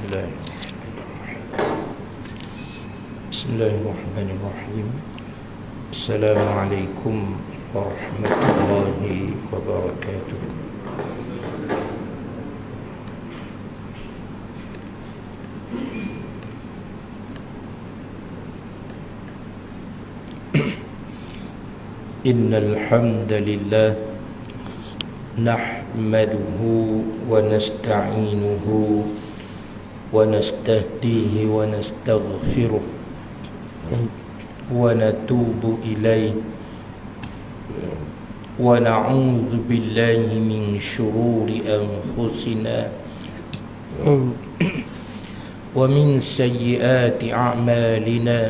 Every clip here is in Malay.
Bismillahirrahmanirrahim. Assalamualaikum warahmatullahi wabarakatuh. Innal hamdalillah nahmaduhu wa nasta'inuhu wa nastahdihi wa nastaghfiruh wa natubu ilayhi wa na'udzu billahi min shururi anfusina wa min sayyiati a'malina.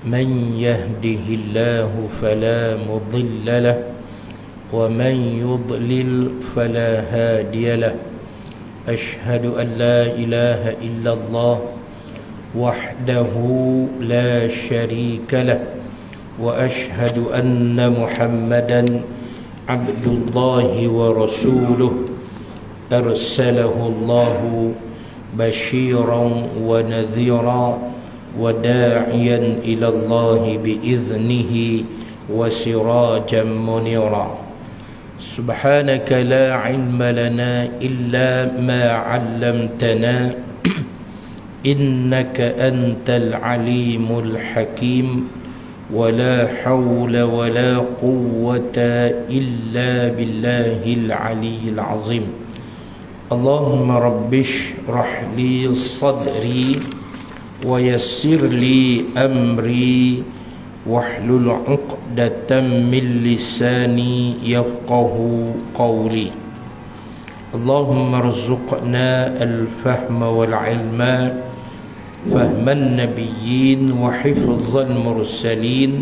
من يهده الله فلا مضل له ومن يضلل فلا هادي له. أشهد أن لا إله إلا الله وحده لا شريك له وأشهد أن محمدا عبد الله ورسوله أرسله الله بشيرا ونذيرا وداعيا إلى الله بإذنه وسراجا منيرا. سبحانك لا علم لنا إلا ما علمتنا إنك أنت العليم الحكيم ولا حول ولا قوة إلا بالله العلي العظيم. اللهم رب اشرح لي صدري ويسر لي أمري واحلل عقدة من لساني يفقه قولي. اللهم ارزقنا الفهم والعلم فهم النبيين وحفظ المرسلين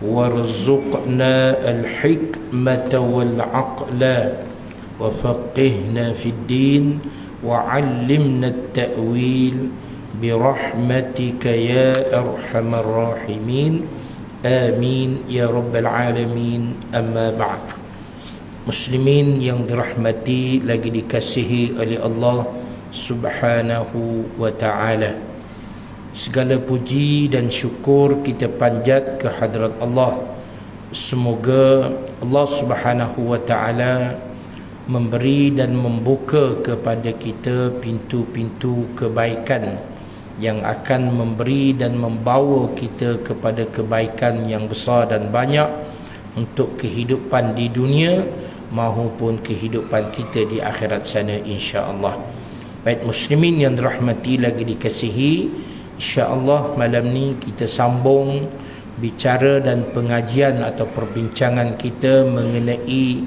وارزقنا الحكمة والعقل وفقهنا في الدين وعلمنا التأويل برحمتك يا أرحم الراحمين آمين يا رب العالمين. أما بعد. Muslimin yang dirahmati lagi dikasihi oleh Allah Subhanahu wa ta'ala, segala puji dan syukur kita panjat ke hadrat Allah. Semoga Allah Subhanahu wa ta'ala memberi dan membuka kepada kita pintu-pintu kebaikan yang akan memberi dan membawa kita kepada kebaikan yang besar dan banyak untuk kehidupan di dunia maupun kehidupan kita di akhirat sana, insya-Allah. Baik muslimin yang dirahmati lagi dikasihi, insya-Allah malam ni kita sambung bicara dan pengajian atau perbincangan kita mengenai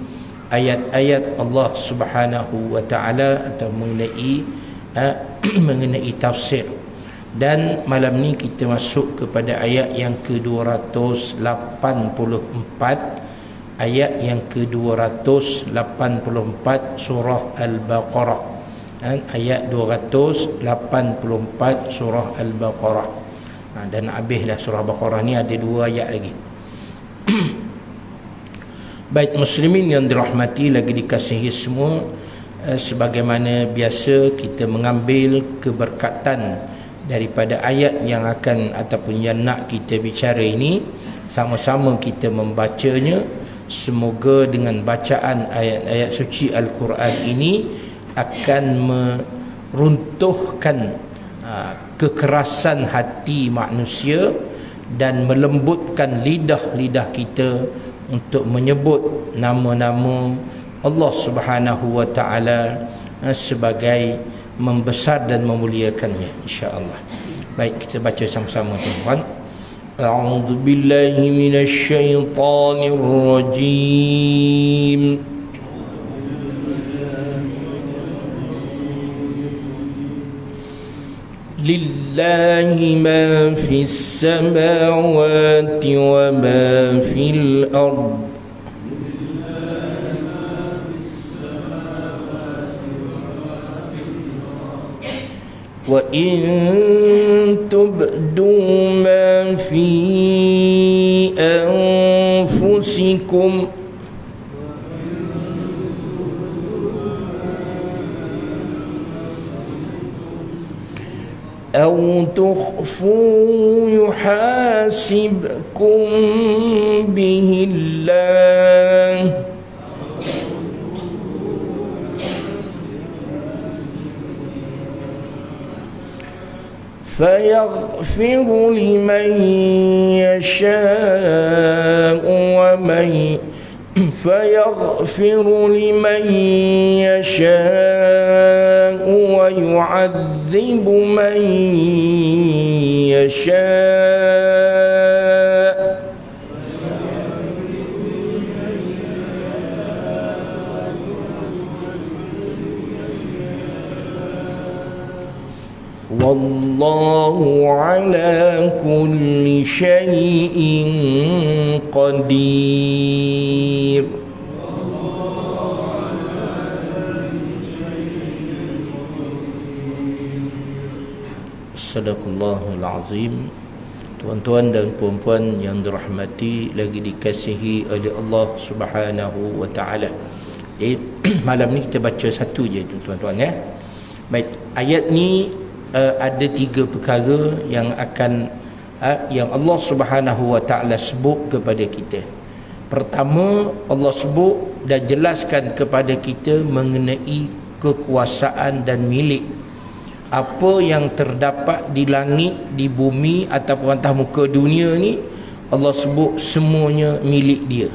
ayat-ayat Allah Subhanahu wa ta'ala atau mengenai tafsir. Dan malam ni kita masuk kepada ayat yang ke-284, ayat yang ke-284 surah Al-Baqarah. Ayat 284 surah Al-Baqarah. Dan habislah surah Al-Baqarah ni, ada 2 ayat lagi. Baik muslimin yang dirahmati lagi dikasihi semua, sebagaimana biasa kita mengambil keberkatan daripada ayat yang akan ataupun yang nak kita bicara ini. Sama-sama kita membacanya. Semoga dengan bacaan ayat-ayat suci Al-Quran ini akan meruntuhkan kekerasan hati manusia dan melembutkan lidah-lidah kita untuk menyebut nama-nama Allah Subhanahu wa ta'ala sebagai membesar dan memuliakannya, insya-Allah. Baik, kita baca sama-sama tuan-tuan. A'udzu billahi minasy syaithanir rajim. Lillahi ma fis samawati wa ma fil ardh. وَإِن تُبْدُوا مَا فِي أَنفُسِكُمْ أو تخفوا يحاسبكم به الله فيغفر لمن يشاء ويعذب من يشاء والله على كل شيء قدير. Sadaqallahul Azim. Tuan-tuan dan puan-puan yang dirahmati lagi dikasihi oleh Allah Subhanahu wa taala. Malam ni kita baca satu je tuan-tuan ya. Baik, ayat ni ada 3 perkara yang akan yang Allah Subhanahu wa taala sebut kepada kita. Pertama, Allah sebut dan jelaskan kepada kita mengenai kekuasaan dan milik apa yang terdapat di langit, di bumi ataupun atas muka dunia ni. Allah sebut semuanya milik dia.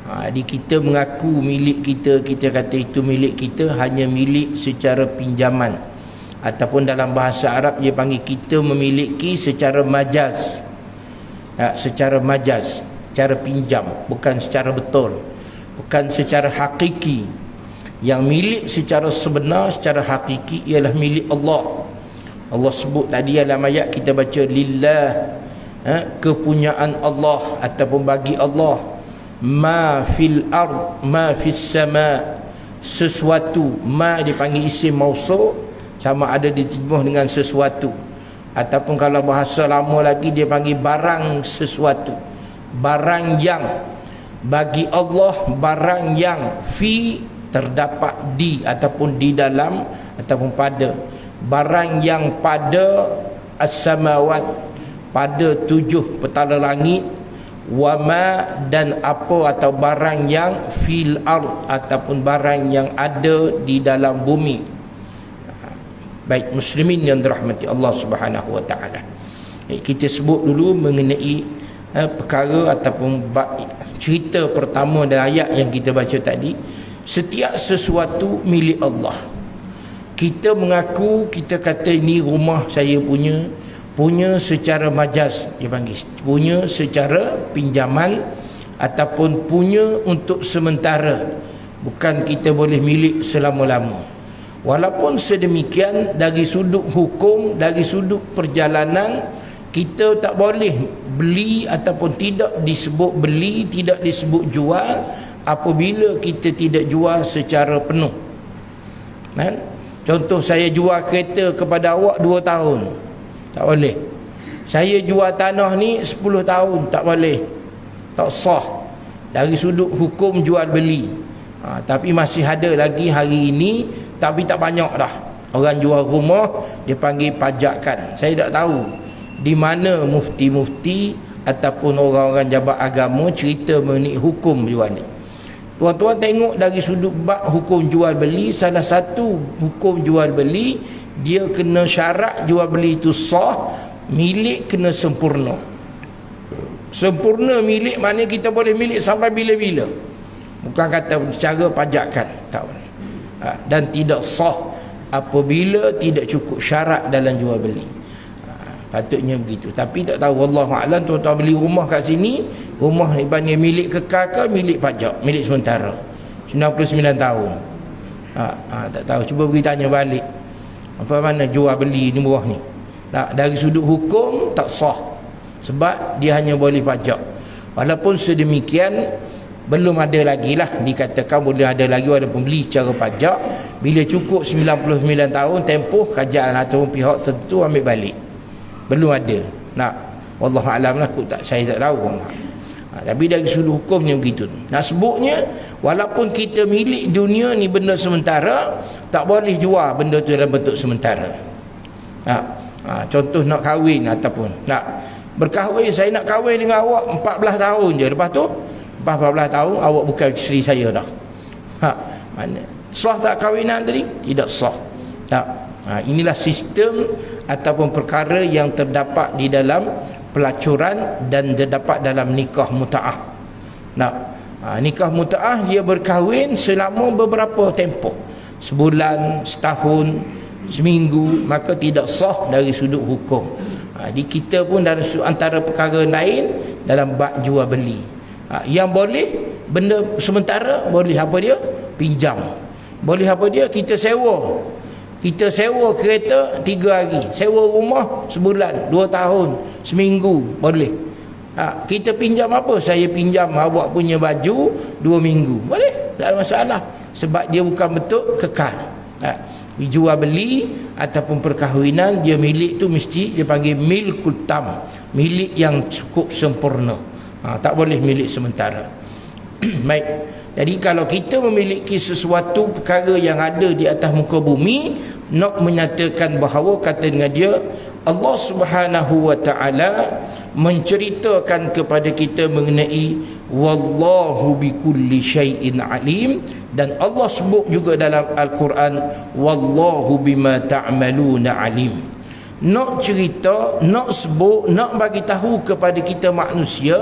Jadi kita mengaku milik kita, kita kata itu milik kita, hanya milik secara pinjaman, ataupun dalam bahasa Arab dia panggil kita memiliki secara majaz. Secara majaz, secara pinjam, bukan secara betul, bukan secara hakiki. Yang milik secara sebenar, secara hakiki ialah milik Allah. Allah sebut tadi dalam ayat kita baca lillah, kepunyaan Allah ataupun bagi Allah. Ma fil ard, ma fis sama, sesuatu. Ma dipanggil isim mausul, sama ada diterjemah dengan sesuatu, ataupun kalau bahasa lama lagi dia panggil barang sesuatu, barang yang. Bagi Allah barang yang fi terdapat di ataupun di dalam ataupun pada, barang yang pada as-samawat, pada 7 petala langit, wama dan apa atau barang yang fil ard ataupun barang yang ada di dalam bumi. Baik muslimin yang dirahmati Allah Subhanahu wa taala. Kita sebut dulu mengenai perkara ataupun cerita pertama dari ayat yang kita baca tadi. Setiap sesuatu milik Allah. Kita mengaku, kita kata ini rumah saya punya secara majaz, dia panggil punya secara pinjaman ataupun punya untuk sementara, bukan kita boleh milik selama-lama. Walaupun sedemikian, dari sudut hukum, dari sudut perjalanan, kita tak boleh beli ataupun tidak disebut beli, tidak disebut jual apabila kita tidak jual secara penuh. Contoh, saya jual kereta kepada awak 2 tahun, tak boleh. Saya jual tanah ni 10 tahun, tak boleh, tak sah dari sudut hukum jual beli. Tapi masih ada lagi hari ini, tapi tak banyak dah. Orang jual rumah dia panggil pajakan. Saya tak tahu di mana mufti-mufti ataupun orang-orang jabat agama cerita mengenai hukum jual ni. Tuan-tuan tengok dari sudut bab hukum jual beli, salah satu hukum jual beli, dia kena syarat jual beli itu sah, milik kena sempurna. Sempurna milik maknanya kita boleh milik sampai bila-bila, bukan kata secara pajakan, tak boleh. Dan tidak sah apabila tidak cukup syarat dalam jual beli. Patutnya begitu. Tapi tak tahu, wallahu a'lam. Tuan-tuan beli rumah kat sini, rumah ibaratnya milik kekal ke milik pajak, milik sementara 99 tahun. Tak tahu, cuba pergi tanya balik apa mana jual beli ni buah ni. Dari sudut hukum tak sah, sebab dia hanya boleh pajak. Walaupun sedemikian, belum ada lagi lah dikatakan boleh ada lagi walaupun beli cara pajak. Bila cukup 99 tahun tempoh, kerajaan ataupun pihak tertentu ambil balik. Belum ada. Wallahu a'lam lah, saya tak tahu. Tapi dari sudut hukumnya begitu. Sebutnya walaupun kita milik dunia ni benda sementara, tak boleh jual benda tu dalam bentuk sementara. Contoh nak kahwin ataupun nak berkahwin, saya nak kahwin dengan awak 14 tahun je, lepas tu 14 tahun awak bukan isteri saya dah. Mana sah tak kahwinan tadi? Tidak sah. Tak. Inilah sistem ataupun perkara yang terdapat di dalam pelacuran dan terdapat dalam nikah mutaah. Nikah mutaah dia berkahwin selama beberapa tempoh, sebulan, setahun, seminggu, maka tidak sah dari sudut hukum. Di kita pun dalam antara perkara lain dalam bab jual beli, yang boleh benda sementara, boleh apa dia? Pinjam. Boleh apa dia? Kita sewa kereta 3 hari, sewa rumah sebulan, 2 tahun, seminggu, boleh. Kita pinjam apa? Saya pinjam awak punya baju 2 minggu, boleh, tak ada masalah, sebab dia bukan bentuk kekal. Jual beli ataupun perkahwinan, dia milik tu mesti dia panggil milkul tam, milik yang cukup sempurna. Tak boleh milik sementara. Baik. Jadi kalau kita memiliki sesuatu perkara yang ada di atas muka bumi, nak menyatakan bahawa, kata dengan dia, Allah Subhanahu wa ta'ala menceritakan kepada kita mengenai wallahu bikulli syai'in alim, dan Allah sebut juga dalam Al-Quran wallahu bima ta'maluna alim. Nak cerita, nak sebut, nak bagi tahu kepada kita manusia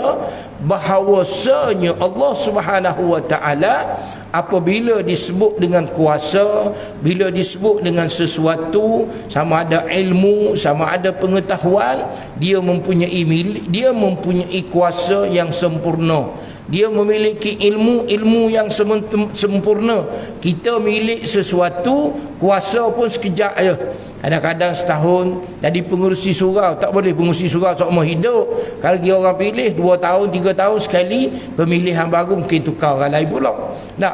bahawasanya Allah Subhanahu wa ta'ala apabila disebut dengan kuasa, bila disebut dengan sesuatu, sama ada ilmu, sama ada pengetahuan, dia mempunyai kuasa yang sempurna. Dia memiliki ilmu yang sempurna. Kita milik sesuatu, kuasa pun sekejap aja. Kadang-kadang setahun jadi pengurusi surau. Tak boleh pengurusi surau seumur hidup. Kalau dia orang pilih 2 tahun 3 tahun sekali, pemilihan baru mungkin tukar orang lain pula.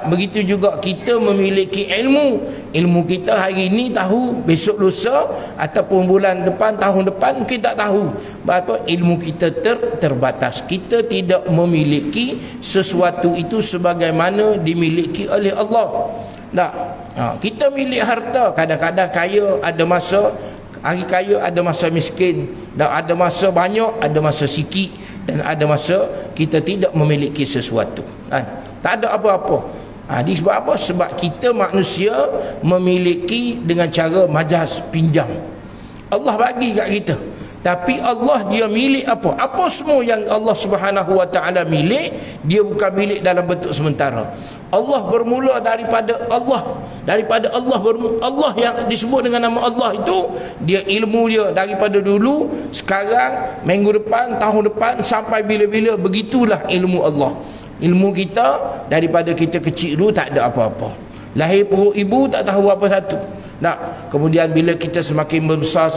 Begitu juga kita memiliki ilmu kita hari ini tahu, besok lusa ataupun bulan depan, tahun depan mungkin tak tahu. Sebab ilmu kita terbatas. Kita tidak memiliki sesuatu itu sebagaimana dimiliki oleh Allah. Kita milik harta, kadang-kadang kaya, ada masa hari kaya, ada masa miskin, dan ada masa banyak, ada masa sikit, dan ada masa kita tidak memiliki sesuatu. Tak ada apa-apa. Sebab apa? Sebab kita manusia memiliki dengan cara majas, pinjam. Allah bagi kat kita, tapi Allah dia milik apa? Apa semua yang Allah Subhanahu wa ta'ala milik, dia bukan milik dalam bentuk sementara. Allah bermula daripada Allah. Allah yang disebut dengan nama Allah itu, dia ilmu dia daripada dulu, sekarang, minggu depan, tahun depan, sampai bila-bila. Begitulah ilmu Allah. Ilmu kita daripada kita kecil dulu tak ada apa-apa. Lahir perut ibu tak tahu apa satu. Kemudian bila kita semakin besar,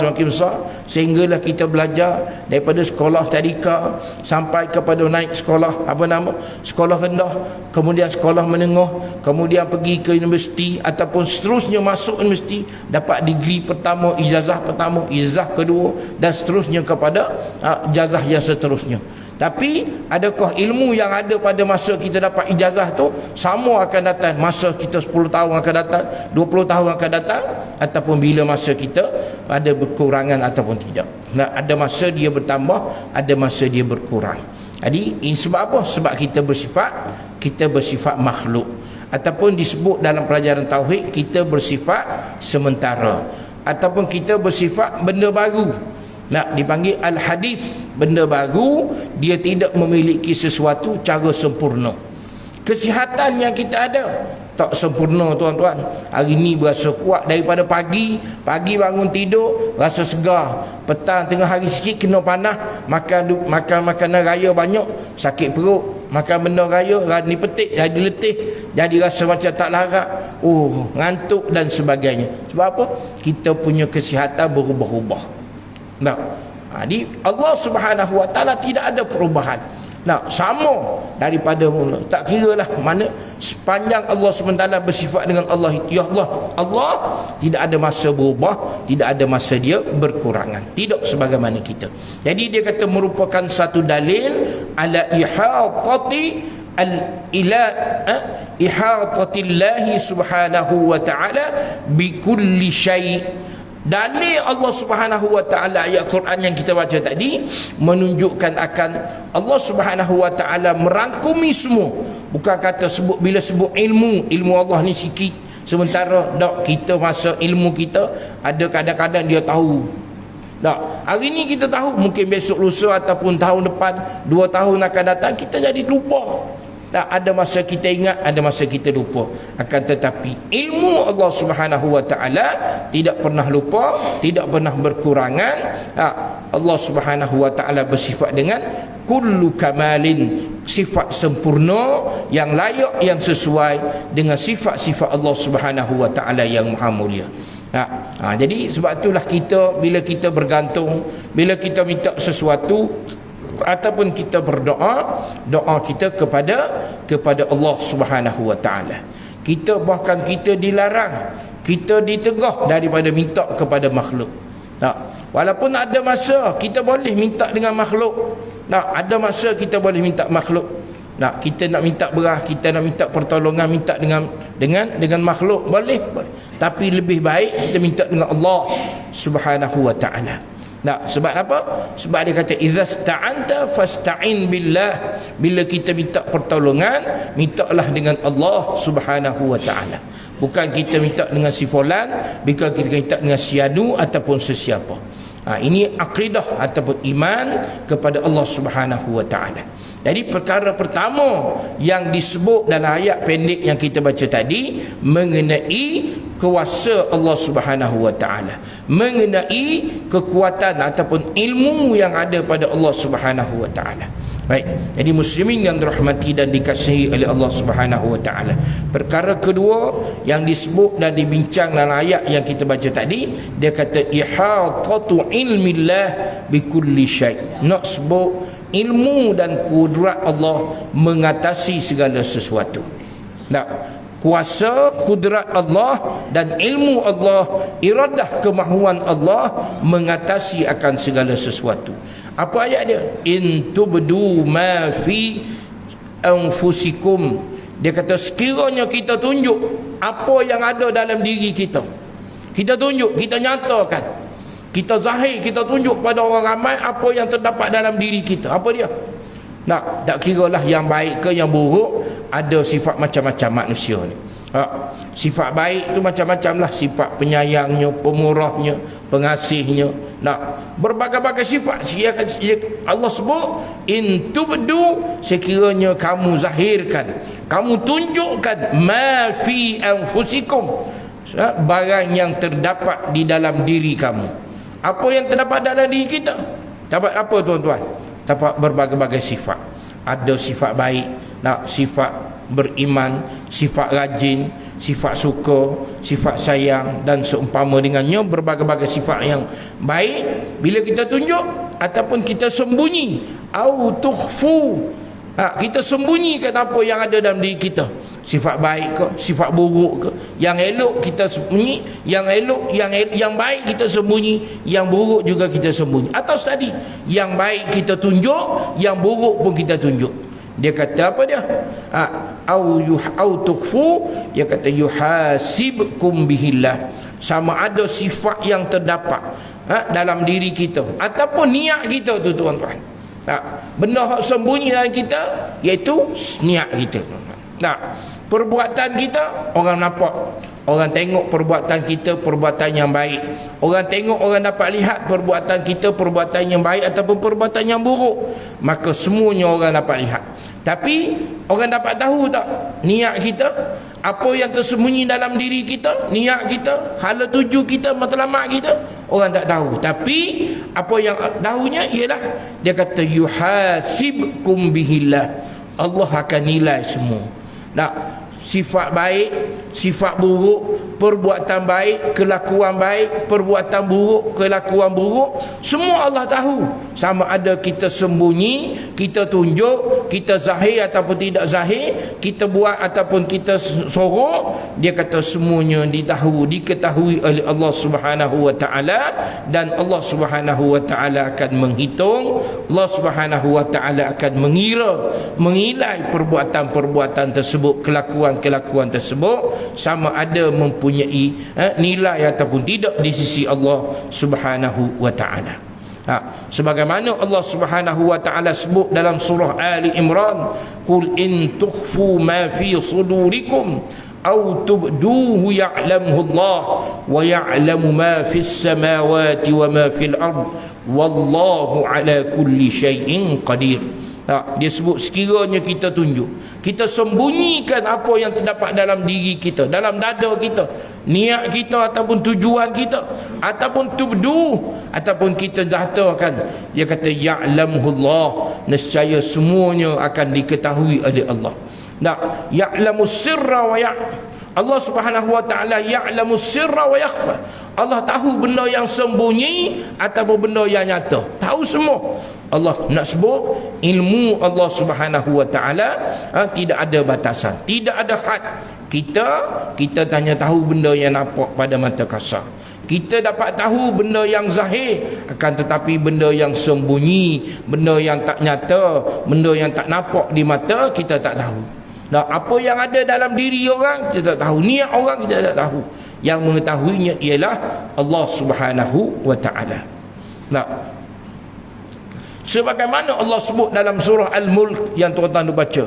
sehinggalah kita belajar daripada sekolah tadika sampai kepada naik sekolah sekolah rendah, kemudian sekolah menengah, kemudian pergi ke universiti ataupun seterusnya masuk universiti, dapat degree pertama, ijazah kedua, dan seterusnya kepada ijazah yang seterusnya. Tapi adakah ilmu yang ada pada masa kita dapat ijazah tu sama akan datang masa kita 10 tahun akan datang, 20 tahun akan datang, ataupun bila masa kita ada berkurangan ataupun tidak? Ada masa dia bertambah, ada masa dia berkurang. Jadi ini sebab apa? Sebab kita bersifat makhluk, ataupun disebut dalam pelajaran tauhid kita bersifat sementara, ataupun kita bersifat benda baru. Dipanggil al-hadis, benda baru, dia tidak memiliki sesuatu cara sempurna. Kesihatan yang kita ada tak sempurna, tuan-tuan. Hari ni berasa kuat daripada pagi bangun tidur rasa segar, petang tengah hari sikit kena panas, makan makanan raya banyak, sakit perut, makan benda raya ni petik jadi letih, jadi rasa macam tak larat, ngantuk dan sebagainya. Sebab apa? Kita punya kesihatan berubah-ubah. Jadi Allah Subhanahu wa ta'ala tidak ada perubahan. Sama daripada mula. Tak kira lah mana, sepanjang Allah SWT bersifat dengan Allah, ya Allah tidak ada masa berubah, tidak ada masa dia berkurangan, tidak sebagaimana kita. Jadi dia kata merupakan satu dalil ala ihatatillahi subhanahu wa ta'ala bikulli syai', Dalil Allah Subhanahu wa taala ayat Quran yang kita baca tadi menunjukkan akan Allah Subhanahu wa taala merangkumi semua. Bukan kata bila sebut ilmu Allah ni sikit, sementara dak kita masa ilmu kita ada kadang-kadang dia tahu. Tak, hari ni kita tahu, mungkin besok lusa ataupun tahun depan, 2 tahun akan datang kita jadi lupa. Tak, ada masa kita ingat, ada masa kita lupa. Akan tetapi ilmu Allah Subhanahu wa taala tidak pernah lupa, tidak pernah berkurangan. Allah Subhanahu wa taala bersifat dengan kullu kamalin, sifat sempurna yang layak, yang sesuai dengan sifat-sifat Allah Subhanahu wa taala yang maha mulia. Jadi sebab itulah kita bila kita bergantung, bila kita minta sesuatu ataupun kita berdoa, doa kita kepada Allah Subhanahu wa taala. Kita bahkan kita dilarang, kita ditegah daripada minta kepada makhluk. Walaupun ada masa kita boleh minta dengan makhluk. Ada masa kita boleh minta makhluk. Kita nak minta beras, kita nak minta pertolongan, minta dengan makhluk boleh. Tapi lebih baik kita minta dengan Allah Subhanahu wa taala. Sebab apa? Sebab dia kata idzasta'anta fasta'in billah. Bila kita minta pertolongan, mintalah dengan Allah Subhanahu wa taala. Bukan kita minta dengan si fulan, bukan kita minta dengan si anu ataupun sesiapa. Ini akidah ataupun iman kepada Allah Subhanahu wa taala. Jadi perkara pertama yang disebut dalam ayat pendek yang kita baca tadi mengenai kuasa Allah Subhanahu wa taala, mengenai kekuatan ataupun ilmu yang ada pada Allah Subhanahu wa taala. Baik, jadi muslimin yang dirahmati dan dikasihi oleh Allah Subhanahu wa taala. Perkara kedua yang disebut dan dibincang dalam ayat yang kita baca tadi, dia kata ihatatu ilmillah bikulli syai'. Nak sebut ilmu dan kudrat Allah mengatasi segala sesuatu. Kuasa, kudrat Allah dan ilmu Allah, iradah kemahuan Allah mengatasi akan segala sesuatu. Apa ayat dia? In tubdu ma fi anfusikum. Dia kata sekiranya kita tunjuk apa yang ada dalam diri kita. Kita tunjuk, kita nyatakan, kita zahir, kita tunjuk pada orang ramai apa yang terdapat dalam diri kita. Apa dia? Tak kiralah yang baik ke yang buruk. Ada sifat macam-macam manusia ni. Sifat baik tu macam-macam lah. Sifat penyayangnya, pemurahnya, pengasihnya, berbagai-bagai sifat. Allah sebut in tubdu, sekiranya kamu zahirkan, kamu tunjukkan ma fi anfusikum, barang yang terdapat di dalam diri kamu. Apa yang terdapat dalam diri kita? Dapat apa tuan-tuan? Dapat berbagai-bagai sifat. Ada sifat baik, sifat beriman, sifat rajin, sifat suka, sifat sayang dan seumpama dengannya, berbagai-bagai sifat yang baik. Bila kita tunjuk ataupun kita sembunyi, au tukhfu, kita sembunyikan apa yang ada dalam diri kita, sifat baik ke, sifat buruk ke, yang elok kita sembunyi, yang elok, yang baik kita sembunyi, yang buruk juga kita sembunyi. Atau tadi, yang baik kita tunjuk, yang buruk pun kita tunjuk. Dia kata apa dia? Au tukhfu, dia kata yuhasibkum bihillah. Sama ada sifat yang terdapat dalam diri kita ataupun niat kita tu tuan-tuan. Benda yang sembunyi dalam kita iaitu niat kita. Perbuatan kita orang nampak, orang tengok perbuatan kita, perbuatan yang baik. Orang tengok, orang dapat lihat perbuatan kita, perbuatan yang baik ataupun perbuatan yang buruk. Maka semuanya orang dapat lihat. Tapi orang dapat tahu tak niat kita, apa yang tersembunyi dalam diri kita, niat kita, hala tuju kita, matlamat kita, orang tak tahu. Tapi apa yang tahunya ialah dia kata yuhasibkum bihillah. Allah akan nilai semua. Sifat baik, sifat buruk, perbuatan baik, kelakuan baik, perbuatan buruk, kelakuan buruk, semua Allah tahu. sama ada kita sembunyi, kita tunjuk, kita zahir ataupun tidak zahir, kita buat ataupun kita sorok, dia kata semuanya diketahui oleh Allah Subhanahu wa taala, dan Allah Subhanahu wa taala akan menghitung, Allah Subhanahu wa taala akan mengilai perbuatan-perbuatan tersebut, kelakuan-kelakuan tersebut, sama ada mempunyai nilai ataupun tidak di sisi Allah Subhanahu wa taala. Sebagaimana Allah Subhanahu wa taala sebut dalam surah Ali Imran, qul in tukhfu ma fi sudurikum aw tubduhu ya'lamuhu Allah wa ya'lamu ma fis samawati wa ma fil ard wallahu ala kulli syai'in qadir. Dia sebut sekiranya kita tunjuk, kita sembunyikan apa yang terdapat dalam diri kita, dalam dada kita, niat kita ataupun tujuan kita, ataupun tubdu, ataupun kita nyatakan, dia kata ya'lamuhu Allah, nescaya semuanya akan diketahui oleh Allah. Ya'lamu sirra wa Allah Subhanahu wa taala ya'lamu sirra wa yakhfa. Allah tahu benda yang sembunyi ataupun benda yang nyata. Tahu semua. Allah nak sebut ilmu Allah Subhanahu wa taala tidak ada batasan, tidak ada had. Kita tanya tahu benda yang nampak pada mata kasar. Kita dapat tahu benda yang zahir, akan tetapi benda yang sembunyi, benda yang tak nyata, benda yang tak nampak di mata, kita tak tahu. Apa yang ada dalam diri orang kita tak tahu, niat orang kita tak tahu. Yang mengetahuinya ialah Allah Subhanahu wa taala. Sebagaimana Allah sebut dalam surah Al-Mulk yang tuan-tuan baca.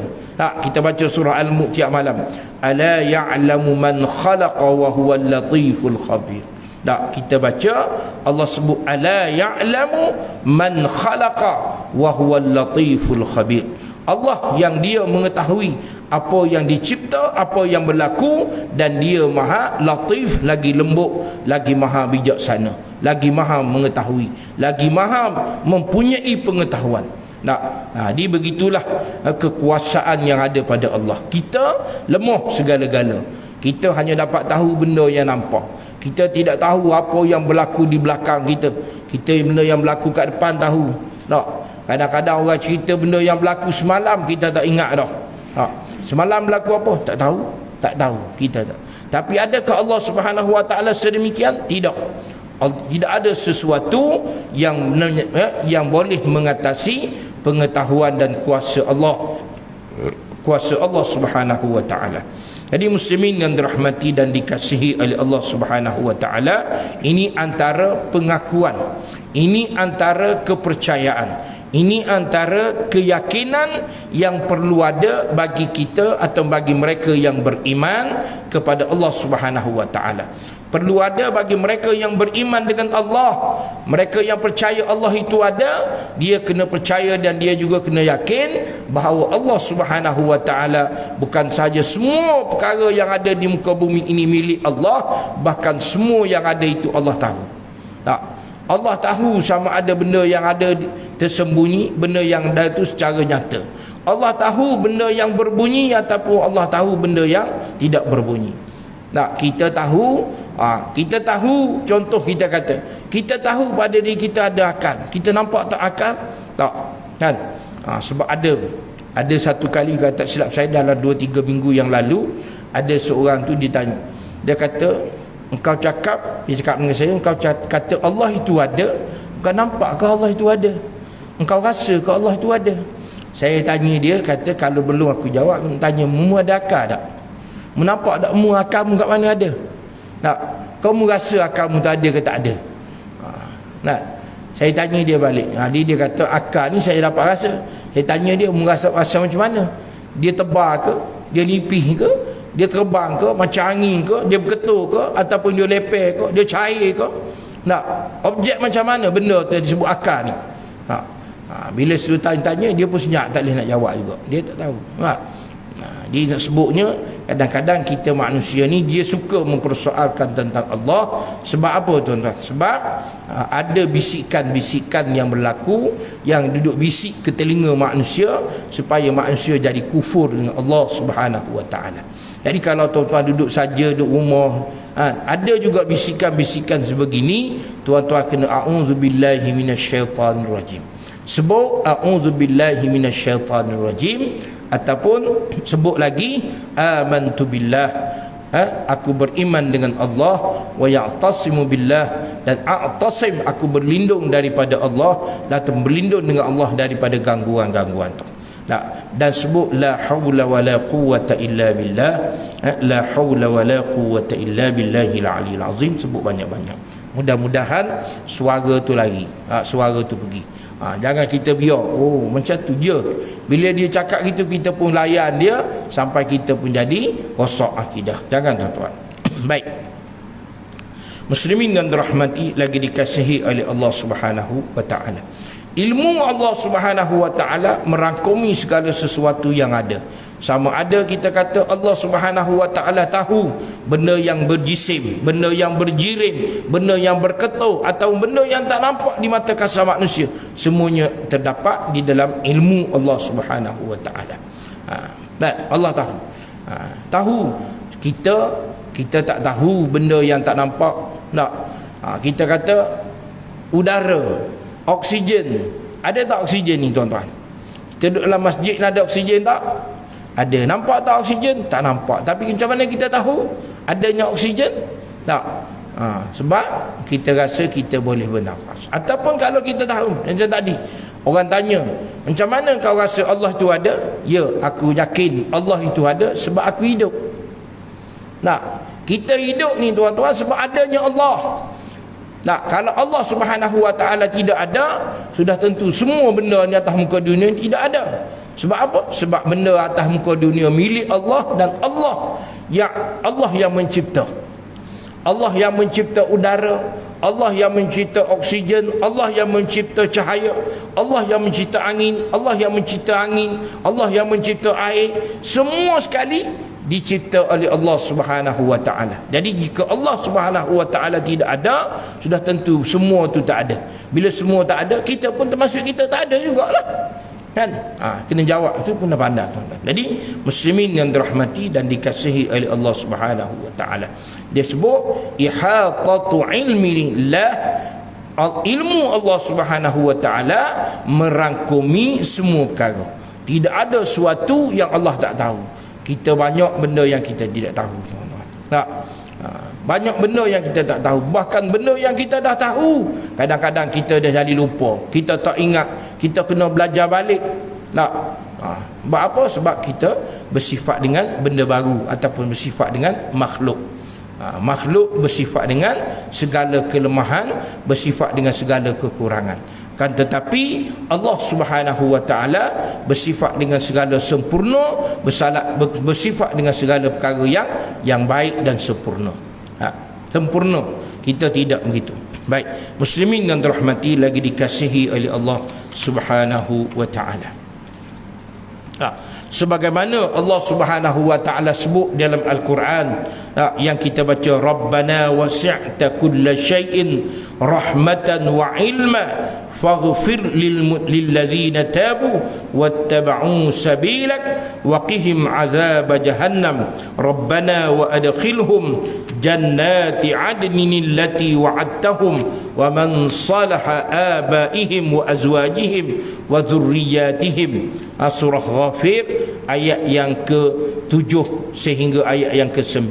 Kita baca surah Al-Mulk tiap malam. Ala ya'lamu man khalaqa wa huwal latiful khabir. Kita baca Allah sebut ala ya'lamu man khalaqa wa huwal latiful khabir. Allah yang dia mengetahui apa yang dicipta, apa yang berlaku, dan dia maha latif, lagi lembut, lagi maha bijaksana, lagi maha mengetahui, lagi maha mempunyai pengetahuan. Dia begitulah kekuasaan yang ada pada Allah. Kita lemah segala-gala. Kita hanya dapat tahu benda yang nampak. Kita tidak tahu apa yang berlaku di belakang kita. Kita benda yang berlaku kat depan tahu. Kadang-kadang orang cerita benda yang berlaku semalam, kita tak ingat dah. Semalam berlaku apa? Tak tahu, kita tak. Tapi adakah Allah Subhanahu wa taala sedemikian? Tidak. Tidak ada sesuatu yang boleh mengatasi pengetahuan dan kuasa Allah Subhanahu wa taala. Jadi muslimin yang dirahmati dan dikasihi oleh Allah Subhanahu wa taala, ini antara pengakuan, ini antara kepercayaan, ini antara keyakinan yang perlu ada bagi kita atau bagi mereka yang beriman kepada Allah Subhanahu wa taala. Perlu ada bagi mereka yang beriman dengan Allah. Mereka yang percaya Allah itu ada, dia kena percaya dan dia juga kena yakin bahawa Allah Subhanahu wa taala bukan sahaja semua perkara yang ada di muka bumi ini milik Allah, bahkan semua yang ada itu Allah tahu. Allah tahu sama ada benda yang ada tersembunyi, benda yang ada itu secara nyata. Allah tahu benda yang berbunyi ataupun Allah tahu benda yang tidak berbunyi. Kita tahu, contoh kita kata, kita tahu pada diri kita ada akal. Kita nampak tak akal? Tak. Kan? Sebab ada satu kali, kata silap saya dalam 2-3 minggu yang lalu, ada seorang tu ditanya. Dia kata, dia cakap dengan saya, engkau kata Allah itu ada, engkau nampak ke Allah itu ada? Engkau rasa ke Allah itu ada? Saya tanya dia, kata kalau belum aku jawab, tanya, mu ada akal tak? Mu nampak tak mu akalmu kat mana ada? Kamu rasa akalmu tu ada ke tak ada? Saya tanya dia balik. Dia kata akal ni saya dapat rasa. Saya tanya dia, mu rasa macam mana? Dia tebar ke? Dia nipih ke? Dia terbang ke? Macam angin ke? Dia berketul ke? Ataupun dia leper ke? Dia cair ke? Objek macam mana benda tu disebut akal ni? Bila sudah tanya, dia pun senyap, tak boleh nak jawab juga. Dia tak tahu. Dia nak sebutnya, kadang-kadang kita manusia ni dia suka mempersoalkan tentang Allah. Sebab apa tuan-tuan? Sebab ada bisikan-bisikan yang berlaku, yang duduk bisik ke telinga manusia supaya manusia jadi kufur dengan Allah Subhanahu wa taala. Jadi kalau tuan-tuan duduk saja duduk rumah, ada juga bisikan-bisikan sebegini, tuan-tuan kena a'udzubillahi minasyaitanirrajim. Sebut a'udzubillahi minasyaitanirrajim, ataupun sebut lagi amantu billah, aku beriman dengan Allah, wa ya'tasimu billah, dan a'tasim, aku berlindung daripada Allah, dan berlindung dengan Allah daripada gangguan-gangguan tu. Dan sebut la haula wala quwwata illa billah, la haula wala quwwata illa billahil aliyil azim. Sebut banyak-banyak, mudah-mudahan suara tu lari, suara tu pergi. Jangan kita biar macam tu je, bila dia cakap gitu kita pun layan dia sampai kita pun jadi rosak akidah. Jangan, tuan-tuan. Baik, muslimin yang dirahmati lagi dikasihi oleh Allah Subhanahu wa taala, ilmu Allah Subhanahu wa taala merangkumi segala sesuatu yang ada. Sama ada kita kata Allah Subhanahu wa taala tahu benda yang berjisim, benda yang berjirim, benda yang berketul, atau benda yang tak nampak di mata kasar manusia, semuanya terdapat di dalam ilmu Allah Subhanahu wa taala. Dan Allah tahu. Tahu kita tak tahu benda yang tak nampak. Kita kata udara, oksigen. Ada tak oksigen ni, tuan-tuan? Kita duduk dalam masjid, ada oksigen tak? Ada. Nampak tak oksigen? Tak nampak. Tapi macam mana kita tahu adanya oksigen? Tak. Sebab kita rasa kita boleh bernafas. Ataupun kalau kita tahu, macam tadi orang tanya, macam mana kau rasa Allah itu ada? Ya, aku yakin Allah itu ada sebab aku hidup. Kita hidup ni, tuan-tuan, sebab adanya Allah. Kalau Allah Subhanahu wa taala tidak ada, sudah tentu semua benda di atas muka dunia tidak ada. Sebab apa? Sebab benda atas muka dunia milik Allah, dan Allah yang mencipta. Allah yang mencipta udara, Allah yang mencipta oksigen, Allah yang mencipta cahaya, Allah yang mencipta angin, Allah yang mencipta angin, Allah yang mencipta air. Semua sekali dicipta oleh Allah Subhanahu wa taala. Jadi jika Allah Subhanahu wa taala tidak ada, sudah tentu semua tu tak ada. Bila semua tak ada, kita pun termasuk kita tak ada jugalah. Kan? Kena jawab, itu pun dah pandai, tuan-tuan. Jadi muslimin yang dirahmati dan dikasihi oleh Allah Subhanahu wa taala, dia sebut ihatatu ilmillah, ilmu Allah Subhanahu wa taala merangkumi semua perkara. Tidak ada sesuatu yang Allah tak tahu. Kita banyak benda yang kita tidak tahu, tuan-tuan. Banyak benda yang kita tak tahu. Bahkan benda yang kita dah tahu, kadang-kadang kita dah jadi lupa, kita tak ingat, kita kena belajar balik. Sebab apa? Sebab kita bersifat dengan benda baru, ataupun bersifat dengan makhluk. Makhluk bersifat dengan segala kelemahan, bersifat dengan segala kekurangan. Kan tetapi Allah Subhanahu wa taala bersifat dengan segala sempurna, bersifat dengan segala perkara yang baik dan sempurna. Sempurna. Kita tidak begitu. Baik, muslimin yang dirahmati lagi dikasihi oleh Allah Subhanahu wa taala. Sebagaimana Allah Subhanahu wa taala sebut dalam Al-Quran, yang kita baca, Rabbana wasi'ta kulla syai'in rahmatan wa ilma faghfir lilladzina tabu wattaba'u sabilak wa qihim azab jahannam rabbana wa adkhilhum jannati adnin allati wa'adtahum wa man salaha abaihim wa azwajihim wa dhurriyyatihim. Surah Ghafir ayat yang ke-7 sehingga ayat yang ke-9.